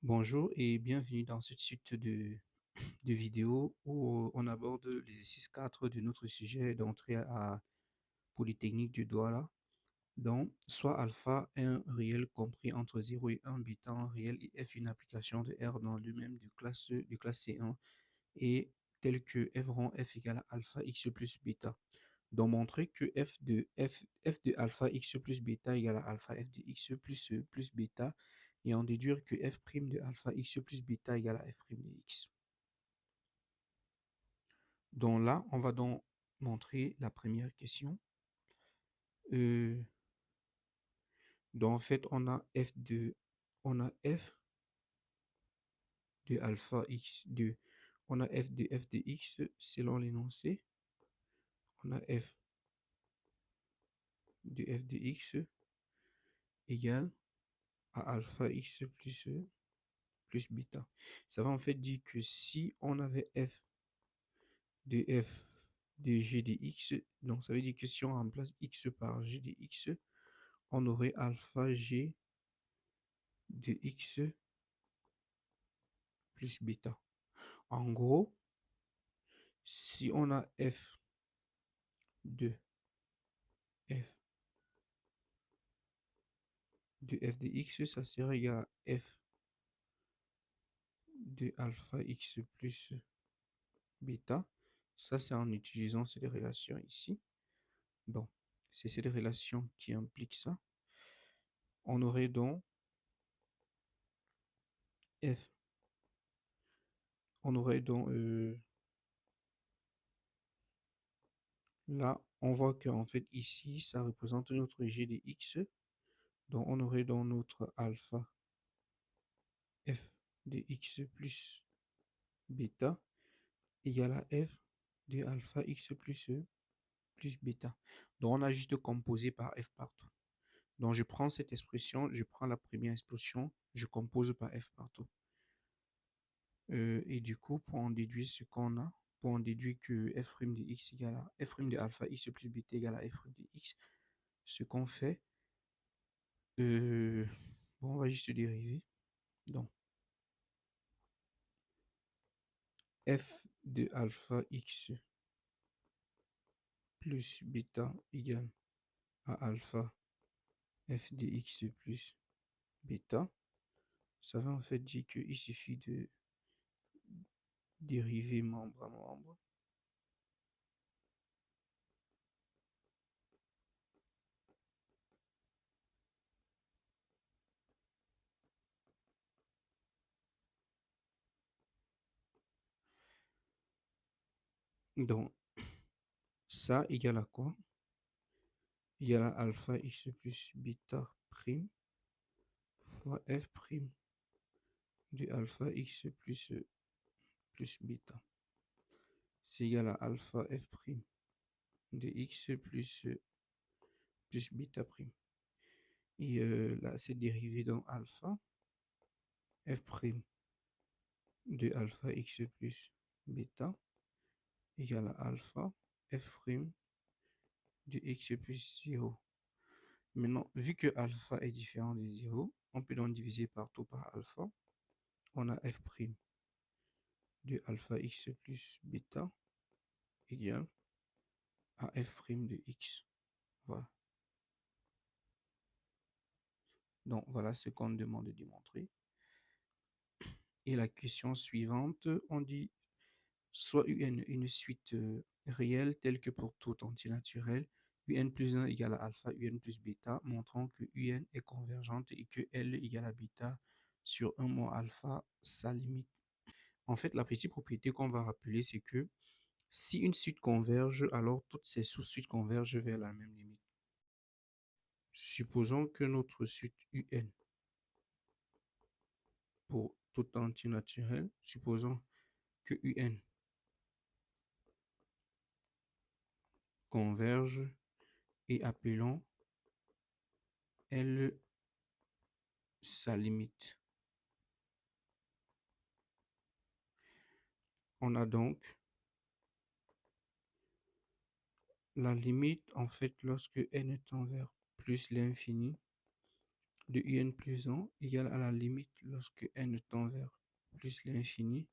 Bonjour et bienvenue dans cette suite de vidéos où on aborde l'exercice 4 de notre sujet d'entrée à Polytechnique du Douala. Donc, soit alpha est un réel compris entre 0 et 1 bêta en réel et f une application de R dans lui-même de classe C1 et tel que f rond f égale à alpha x plus bêta. Donc, montrer que f de alpha x plus bêta égale à alpha f de x plus bêta et en déduire que f' de alpha x plus bêta égale à f' de x. Donc là, on va donc montrer la première question. Euh, donc en fait, on a f de alpha x de, on a f de x selon l'énoncé. On a f de x égale à alpha x plus bêta. Ça va en fait dire que si on avait f de g de x, donc ça veut dire que si on remplace x par g de x, on aurait alpha g de x plus bêta. En gros, si on a f de f de x, ça serait égal à f de alpha x plus bêta. Ça, c'est en utilisant cette relation ici. Donc, c'est cette relation qui implique ça. On aurait donc f. On aurait donc là, on voit qu'en fait ici, ça représente notre g de x. Donc, on aurait donc notre alpha f de x plus bêta égale à f de alpha x plus bêta. Donc, on a juste composé par f partout. Donc, je prends cette expression, je prends la première expression, je compose par f partout. Et du coup, pour en déduire ce qu'on a, pour en déduire que f' de x égale à f' de alpha x plus bêta égale à f' de x, ce qu'on fait, bon, on va juste dériver. Donc, f de alpha x plus bêta égale à alpha f de x plus bêta. Ça va en fait dire qu'il suffit de dériver membre à membre. Donc, ça égale à quoi? Égale à alpha x plus bêta prime fois f prime de alpha x plus bêta. C'est égal à alpha f prime de x plus bêta prime. Et là, c'est dérivé dans alpha f prime de alpha x plus bêta égale à alpha f prime de x plus 0. Maintenant, vu que alpha est différent de 0, on peut donc diviser partout par alpha. On a f prime de alpha x plus bêta égale à f prime de x. Voilà. Donc, voilà ce qu'on demande de démontrer. Et la question suivante, on dit soit UN une suite réelle telle que pour tout entier naturel, UN plus 1 égale à alpha, UN plus bêta, montrant que UN est convergente et que L égale à bêta sur 1 moins alpha, sa limite. En fait, la petite propriété qu'on va rappeler, c'est que si une suite converge, alors toutes ses sous-suites convergent vers la même limite. Supposons que notre suite UN pour tout entier naturel, supposons que UN converge et appelons L sa limite. On a donc la limite, en fait, lorsque n tend vers plus l'infini de un plus 1 égale à la limite lorsque n tend vers plus l'infini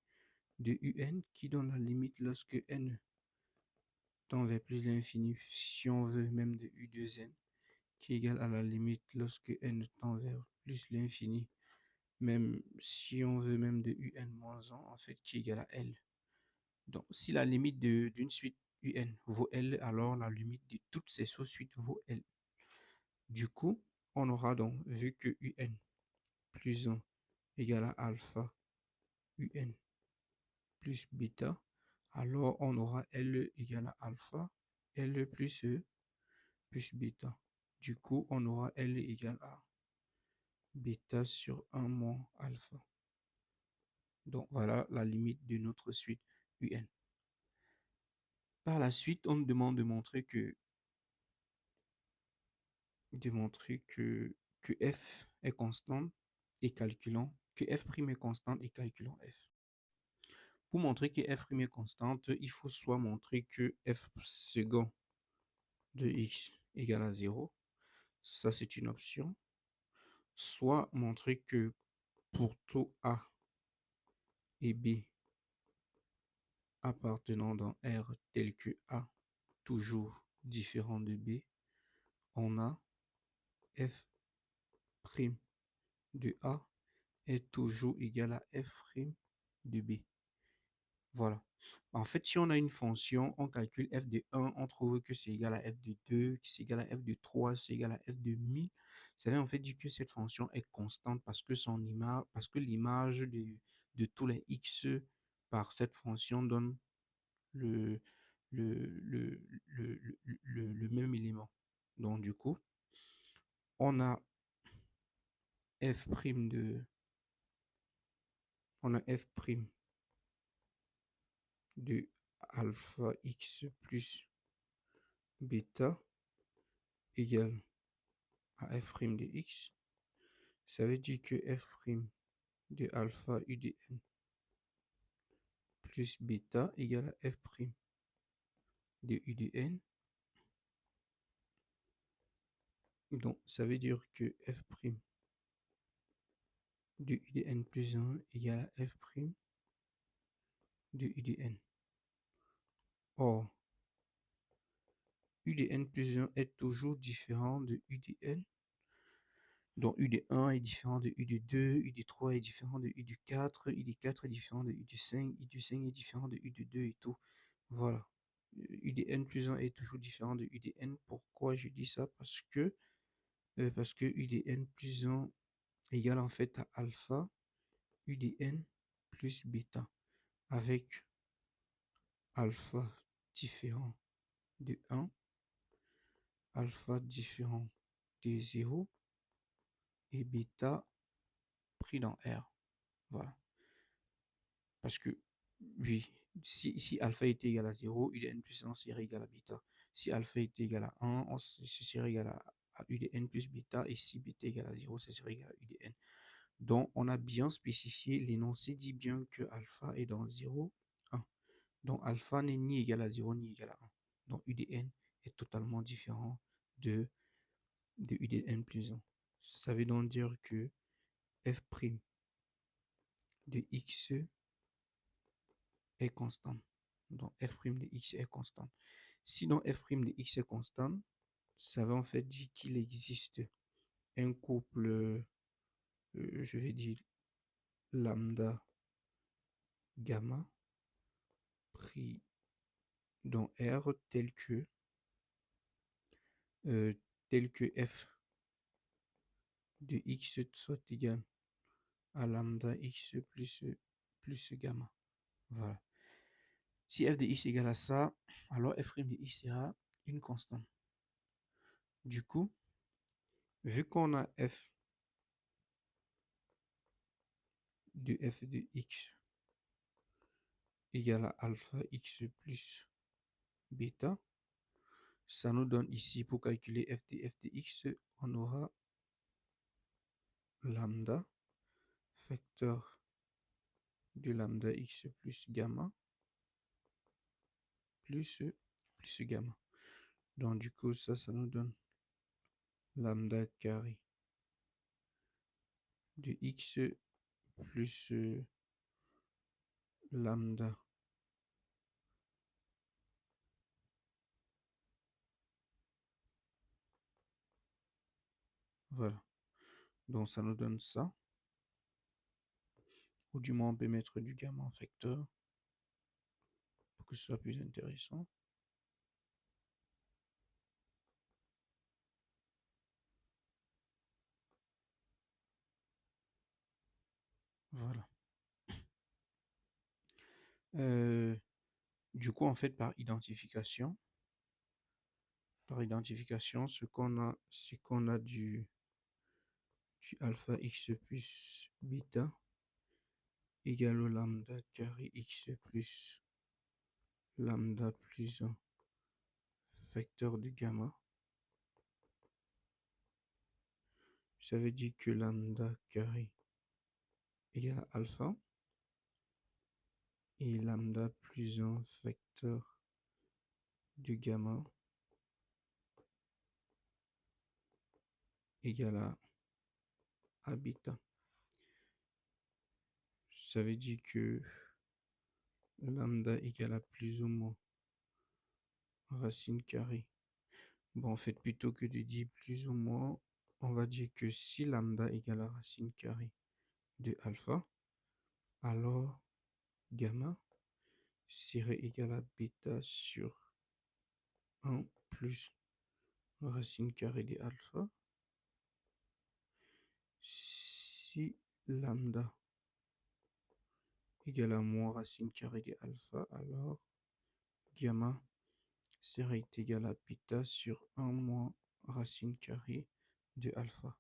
de un qui donne la limite lorsque n tend vers plus l'infini, si on veut même de u de n, qui est égal à la limite lorsque n tend vers plus l'infini, même si on veut même de un moins 1, en fait, qui est égal à L. Donc, si la limite d'une suite un vaut L, alors la limite de toutes ces sous-suites vaut L. Du coup, on aura donc, vu que un plus 1 égale à alpha un plus bêta, alors on aura L égale à alpha, L plus E plus bêta. Du coup, on aura L égale à bêta sur 1 moins alpha. Donc, voilà la limite de notre suite un. Par la suite, on nous demande de montrer que f est constante et calculant, que f' est constante et calculant f. Pour montrer que f' est constante, il faut soit montrer que f second de x égale à 0, ça c'est une option, soit montrer que pour tout a et b appartenant dans R tel que a toujours différent de b, on a f' de a est toujours égal à f' de b. Voilà. En fait, si on a une fonction, on calcule f de 1, on trouve que c'est égal à f de 2, que c'est égal à f de 3, c'est égal à f de 1000. Ça veut en fait dire que cette fonction est constante parce que l'image de tous les x par cette fonction donne le, le même élément. Donc, du coup, on a f' de alpha x plus bêta égale à f' de x. Ça veut dire que f' de alpha u de n plus bêta égale à f' de u de n. Donc, ça veut dire que f' de u de n plus 1 égale à f' de u de n. Or, u de n plus 1 est toujours différent de u de n. Donc, u de 1 est différent de u de 2, u de 3 est différent de u de 4, u de 4 est différent de u de 5, u de 5 est différent de u de 2 et tout. Voilà. U de n plus 1 est toujours différent de u de n. Pourquoi je dis ça? Parce que u de n plus 1 égale en fait à alpha u de n plus bêta, avec alpha différent de 1, alpha différent de 0 et bêta pris dans R. Voilà. Parce que, oui, si alpha était égal à 0, u de n plus 1 serait égal à bêta. Si alpha était égal à 1, ce serait égal à u de n plus bêta. Et si bêta est égal à 0, ce serait égal à u de n. Donc, on a bien spécifié, l'énoncé dit bien que alpha est dans 0, 1. Donc, alpha n'est ni égal à 0 ni égal à 1. Donc, u de n est totalement différent de u de n plus 1. Ça veut donc dire que f' de x est constant. Donc, f' de x est constant. Si donc f' de x est constant, ça veut en fait dire qu'il existe un couple, je vais dire lambda gamma pris dans R tel que f de x soit égal à lambda x plus gamma. Voilà. Si f de x égale à ça, alors f' de x sera une constante. Du coup, vu qu'on a f de x égale à alpha x plus bêta, ça nous donne ici, pour calculer f de x, on aura lambda facteur de lambda x plus gamma plus gamma. Donc du coup, ça nous donne lambda carré de x plus lambda. Voilà. Donc ça nous donne ça. Ou du moins on peut mettre du gamma en facteur pour que ce soit plus intéressant. Voilà. Du coup, en fait, par identification, ce qu'on a, c'est qu'on a du alpha x plus bêta égale au lambda carré x plus lambda plus 1 facteur de gamma. Ça veut dire que lambda carré égale à alpha et lambda plus 1 facteur de gamma égale à bêta. Ça veut dire que lambda égale à plus ou moins racine carrée. Bon, en fait, plutôt que de dire plus ou moins, on va dire que si lambda égale à racine carrée de alpha, alors gamma serait égal à bêta sur 1 plus racine carrée de alpha. Si lambda égale à moins racine carrée de alpha, alors gamma serait égal à bêta sur 1 moins racine carrée de alpha.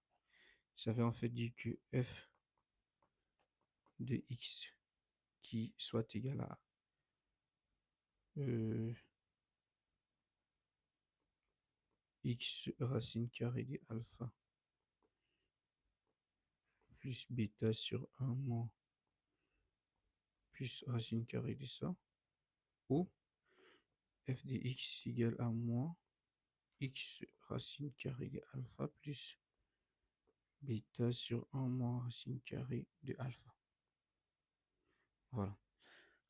Ça veut en fait dire que f de x qui soit égal à x racine carrée de alpha plus bêta sur 1 moins plus racine carrée de ça, ou f de x égale à moins x racine carrée de alpha plus bêta sur 1 moins racine carrée de alpha. Voilà.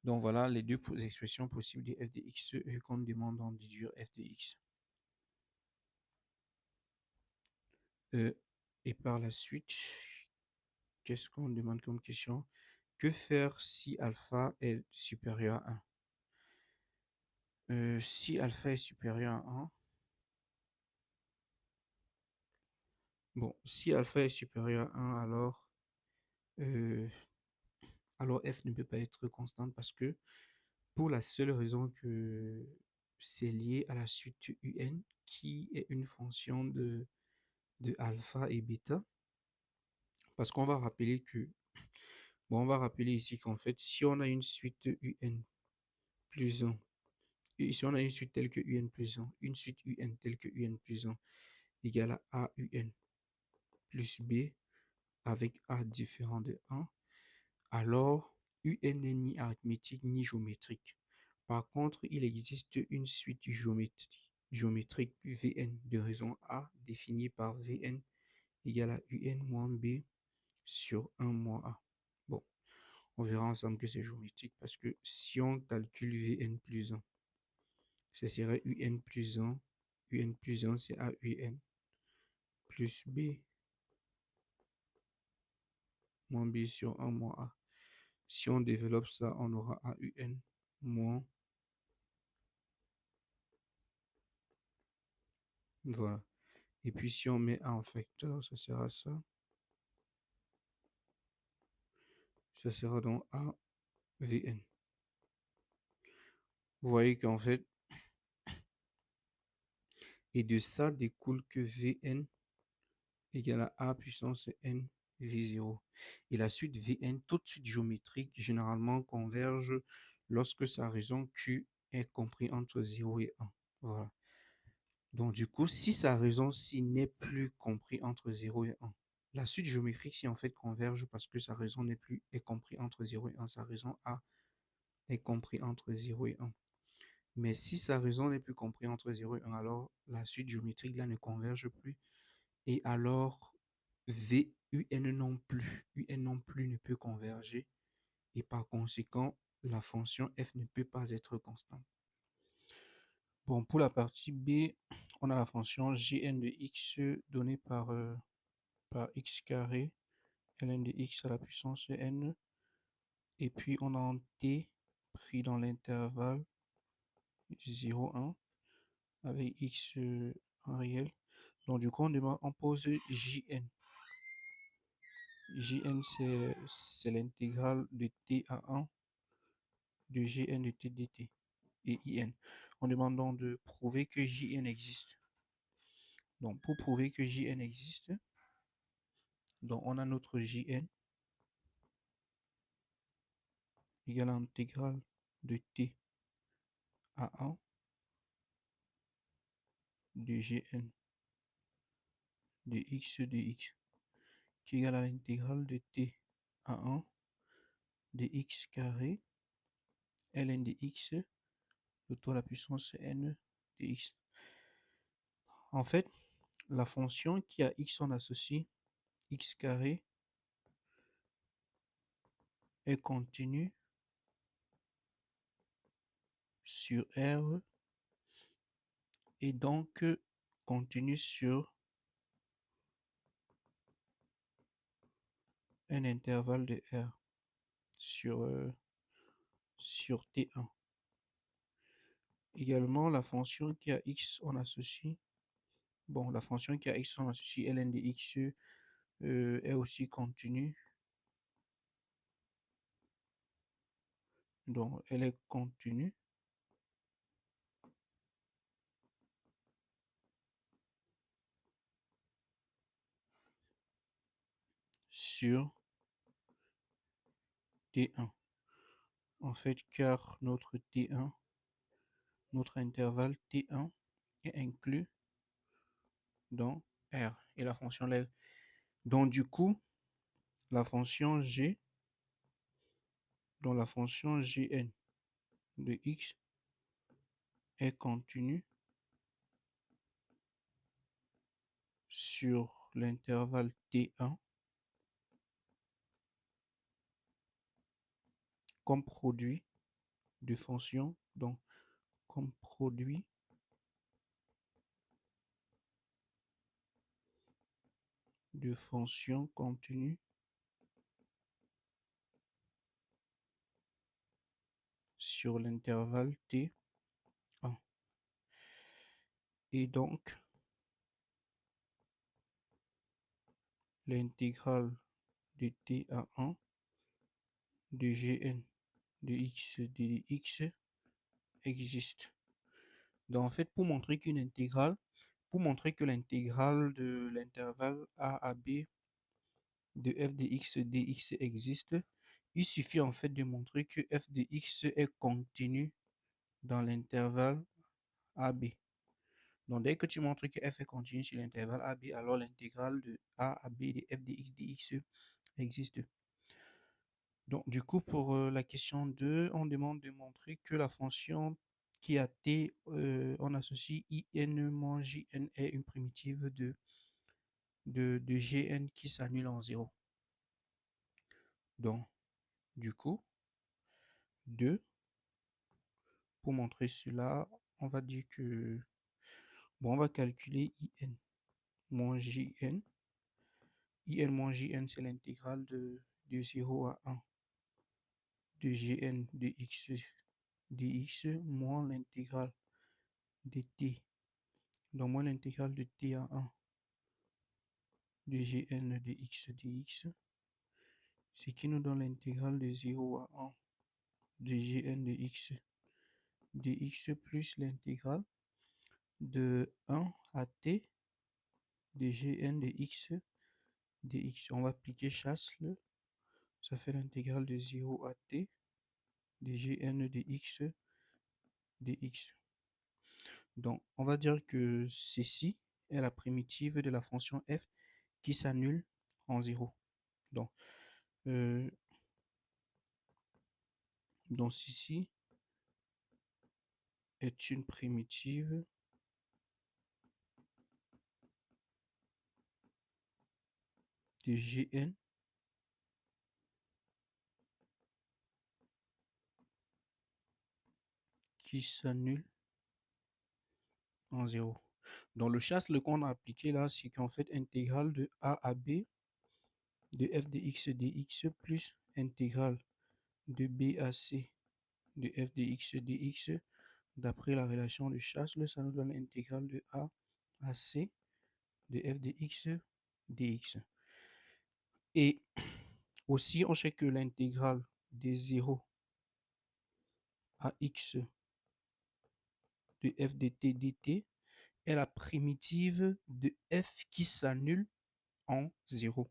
Donc voilà les deux expressions possibles de f de x qu'on demande d'en déduire f de x. Et par la suite, qu'est-ce qu'on demande comme question? Que faire si alpha est supérieur à 1? Si alpha est supérieur à 1, bon, si alpha est supérieur à 1, euh, alors f ne peut pas être constante parce que pour la seule raison que c'est lié à la suite un qui est une fonction de alpha et bêta. Parce qu'on va rappeler que, bon, on va rappeler ici qu'en fait, si on a une suite un plus 1, et si on a une suite telle que un plus 1, une suite un telle que un plus 1 égale à un plus b avec a différent de 1, alors un n'est ni arithmétique ni géométrique. Par contre, il existe une suite géométrique Vn de raison A définie par Vn égale à un moins b sur 1 moins a. Bon, on verra ensemble que c'est géométrique parce que si on calcule Vn plus 1, ce serait un plus 1. Un plus 1, c'est a un plus b moins b sur 1 moins a. Si on développe ça, on aura a un moins. Voilà. Et puis si on met a en facteur, ça sera ça. Ça sera donc a Vn. Vous voyez qu'en fait, et de ça découle que Vn égale à a puissance n V0. Et la suite Vn, toute suite géométrique, généralement converge lorsque sa raison Q est compris entre 0 et 1. Voilà. Donc du coup, si sa raison ci n'est plus compris entre 0 et 1, la suite géométrique si en fait converge parce que sa raison n'est plus est compris entre 0 et 1, sa raison A est compris entre 0 et 1. Mais si sa raison n'est plus compris entre 0 et 1, alors la suite géométrique là ne converge plus. Et alors, V, UN non plus. UN non plus ne peut converger et par conséquent, la fonction f ne peut pas être constante. Bon, pour la partie B, on a la fonction Gn de x donnée par x carré, ln de x à la puissance n, et puis on a un t pris dans l'intervalle 0, 1, avec x en réel. Donc du coup, on pose Jn. Jn, c'est l'intégrale de t à 1 de Gn de t dt et In. On demande donc de prouver que Jn existe. Donc pour prouver que Jn existe, donc on a notre Jn égale à l'intégrale de t à 1 de Gn de x qui est égal à l'intégrale de t à 1 de x carré ln de x de tout à la puissance n de x. En fait, la fonction qui a x en associe, x carré, est continue sur R et donc continue sur un intervalle de R sur T1. Également, la fonction qui a x en associe, bon, la fonction qui a x en associe ln de x est aussi continue. Donc, elle est continue sur T1. En fait, car notre T1, notre intervalle T1 est inclus dans R et la fonction L. Donc, du coup, la fonction G, dont la fonction Gn de x est continue sur l'intervalle T1 comme produit de fonction, donc comme produit de fonction continue sur l'intervalle T1. Et donc, l'intégrale de T à 1 de Gn de x dx existe. Donc, en fait, pour montrer que l'intégrale de l'intervalle a à b de f de x dx existe, il suffit en fait de montrer que f de x est continu dans l'intervalle AB. Donc, dès que tu montres que f est continu sur l'intervalle AB, alors l'intégrale de a à b de f de x dx existe. Donc, du coup, pour la question 2, on demande de montrer que la fonction qui a t, on associe in moins jn est une primitive de gn qui s'annule en 0. Donc, du coup, 2, pour montrer cela, on va dire que, bon, on va calculer in moins jn. In moins jn, c'est l'intégrale de 0 à 1 de gn de x dx moins l'intégrale de t. Donc, moins l'intégrale de t à 1 de Gn de x dx, ce qui nous donne l'intégrale de 0 à 1 de Gn de x dx plus l'intégrale de 1 à t de Gn de x dx. On va appliquer chasse, ça fait l'intégrale de 0 à t de Gn de x dx. Donc, on va dire que ceci est la primitive de la fonction f qui s'annule en 0. Donc, ceci est une primitive de Gn qui s'annule en 0. Dans le chasse, le qu'on a appliqué là, c'est qu'en fait, intégrale de a à b de f de x dx plus intégrale de b à c de f de x dx, d'après la relation de chasse, ça nous donne l'intégrale de a à c de f de x dx. Et aussi, on sait que l'intégrale de 0 à x de f de t dt est la primitive de f qui s'annule en 0.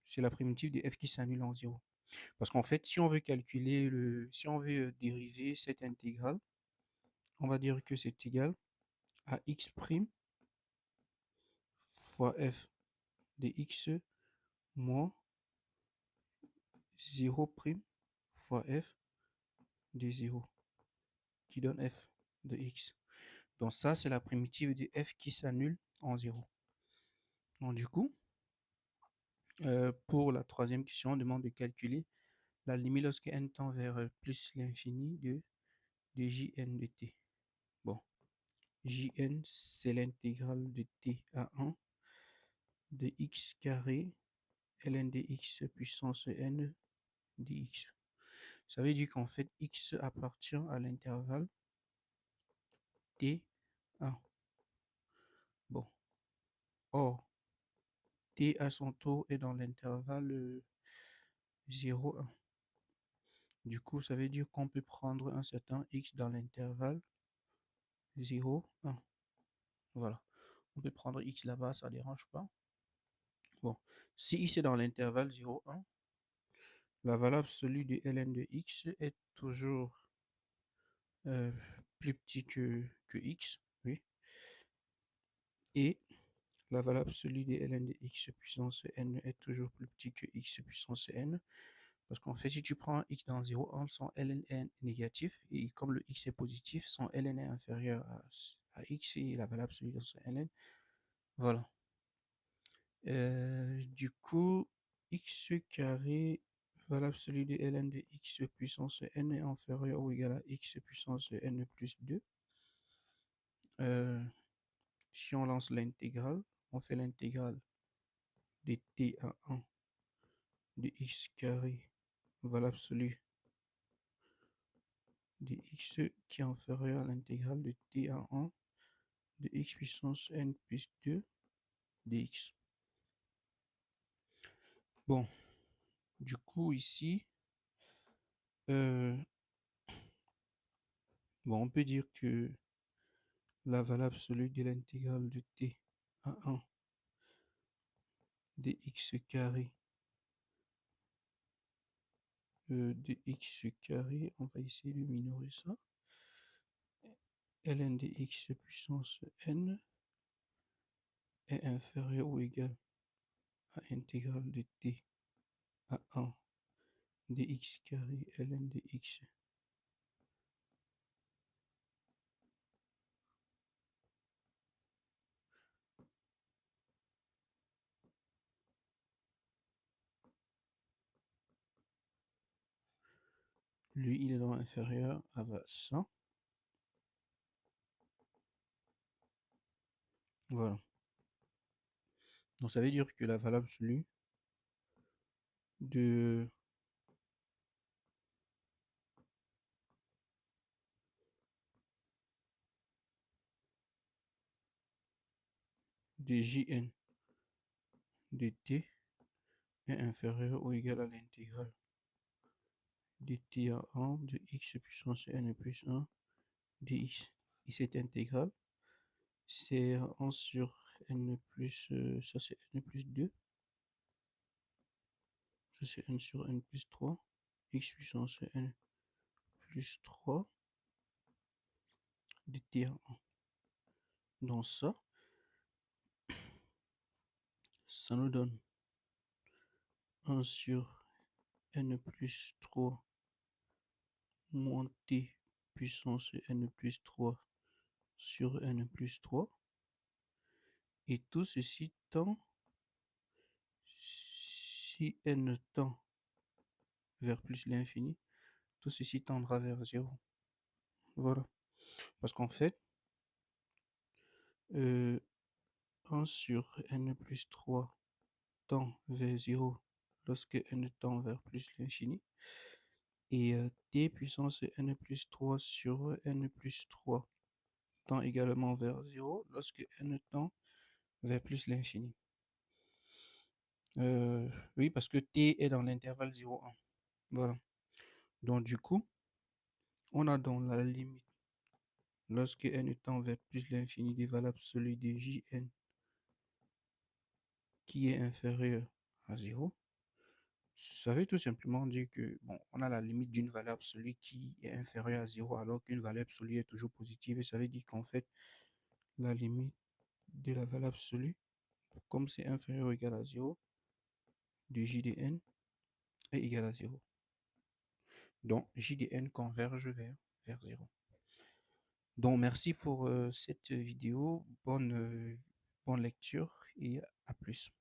C'est la primitive de f qui s'annule en 0. Parce qu'en fait, si on veut calculer si on veut dériver cette intégrale, on va dire que c'est égal à x' fois f de x moins 0' fois f de 0, qui donne f de x. Donc ça, c'est la primitive de f qui s'annule en 0. Donc du coup, pour la troisième question, on demande de calculer la limite lorsque n tend vers plus l'infini de Jn de t. Bon, Jn, c'est l'intégrale de t à 1 de x carré ln de x puissance n dx. Ça veut dire qu'en fait, x appartient à l'intervalle t1. Bon, or, t à son tour est dans l'intervalle 0, 1. Du coup, ça veut dire qu'on peut prendre un certain x dans l'intervalle 0, 1. Voilà. On peut prendre x là-bas, ça ne dérange pas. Bon, si x est dans l'intervalle 0, 1, la valeur absolue de ln de x est toujours plus petit que x, oui. Et la valeur absolue de ln de x puissance n est toujours plus petit que x puissance n. Parce qu'en fait, si tu prends un x dans 0, 1, son ln est négatif. Et comme le x est positif, son ln est inférieur à x et la valeur absolue de son ln. Voilà. Du coup, x carré, valeur absolue de ln de x puissance n est inférieur ou égal à x puissance n plus 2. Si on lance l'intégrale, on fait l'intégrale de t à 1 de x carré, valeur absolue de x qui est inférieur à l'intégrale de t à 1 de x puissance n plus 2 dx. Bon, du coup ici, bon, on peut dire que la valeur absolue de l'intégrale de t à 1 de x carré de x carré, on va essayer de minorer ça, ln de x puissance n est inférieur ou égal à intégrale de t à 1 de x carré ln de x. Lui, il est donc inférieur à 100. Voilà. Donc ça veut dire que la valeur absolue de Jn de t est inférieur ou égal à l'intégrale de t à 1 de x puissance n plus 1 dx. Et cette intégrale, c'est 1 sur n plus, ça c'est n plus 2, ça c'est n sur n plus 3, x puissance n plus 3 de t à 1. Dans ça, ça nous donne 1 sur n plus 3 moins t puissance n plus 3 sur n plus 3. Et tout ceci tend si n tend vers plus l'infini, tout ceci tendra vers 0. Voilà. Parce qu'en fait, 1 sur n plus 3 tend vers 0 lorsque n tend vers plus l'infini. Et t puissance n plus 3 sur n plus 3 tend également vers 0 lorsque n tend vers plus l'infini. Oui, parce que t est dans l'intervalle 0,1. Voilà. Donc du coup, on a dans la limite, lorsque n tend vers plus l'infini des valeurs absolues de Jn qui est inférieur à 0, ça veut tout simplement dire que, bon, on a la limite d'une valeur absolue qui est inférieure à 0 alors qu'une valeur absolue est toujours positive. Et ça veut dire qu'en fait, la limite de la valeur absolue, comme c'est inférieur ou égal à 0, de j de n est égal à 0. Donc, j de n converge vers 0. Donc, merci pour cette vidéo. Bonne lecture et à plus.